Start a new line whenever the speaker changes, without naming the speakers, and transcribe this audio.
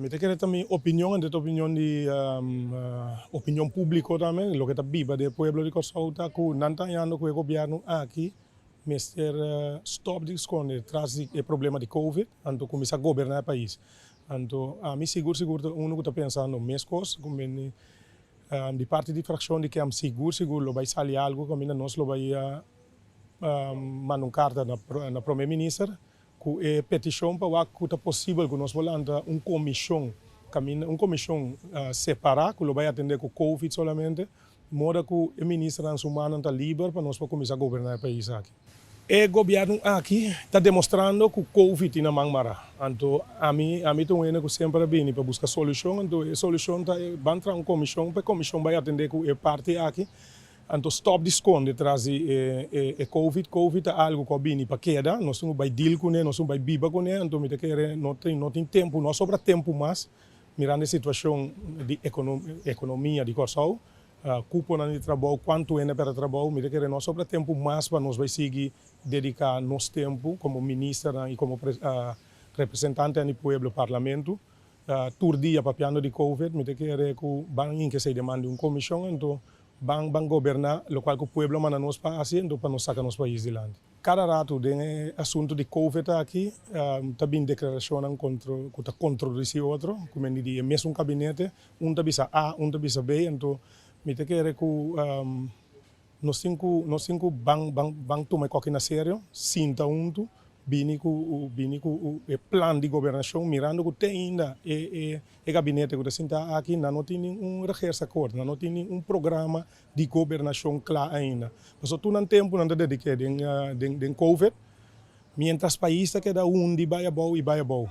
me te querer também opinião, de opinião de opinião pública também, lo que está viva do pueblo de Corsauta, que não está indo com o governo aqui, mister stop de esconder, traz o problema de Covid, então começar a governar o país. Então, a mim seguro, uno que está pensando mesmas coisas, como de parte de fração de que am seguro, vai sair algo, como nós lo vai mandar carta na primeiro-ministro, com a petição para que é possível que nós voltamos comissão separada, que vai atender com o Covid solamente, modo que o ministro humano está livre para nós começar a governar o país aqui. O governo aqui está demonstrando que o Covid não é mara. Então, a mim estou que sempre vem para buscar solução. Então, a solução está vai entrar uma comissão, para a comissão vai atender com a parte aqui. Então, stop de esconde traz o Covid. Covid é algo que vem para queda. Nós não vai deal com ele, nós não vai viver com ele. Então, não tem tempo, não sobra tempo mais. Mirando a situação de economia de Corsau. Cupo de trabalho, quanto é para trabalho, me querer nós sobra tempo mais para nós vai seguir dedicar nosso tempo como ministra e como representante do povo parlamento. Todo dia para piano de Covid, me querer que van que se demande uma comissão, então van governar, o qual o povo manda nós para então para nós sacar nosso país de lá. Cada rato tem assunto de Covid aqui, também declaração contra esse outro, como ele diz, mesmo gabinete, está bisa A, está bisa B, então me te querer que nós cinco bang tomar qualquer na sério, sinta unto, bini com o plano de governação, mirando que tem ainda o gabinete que está aqui, não tem registro acordo, não tem programa de governação claro ainda. Mas tu não tempo não dedica de Covid, mientras país que da onde vai a bom e vai a bom.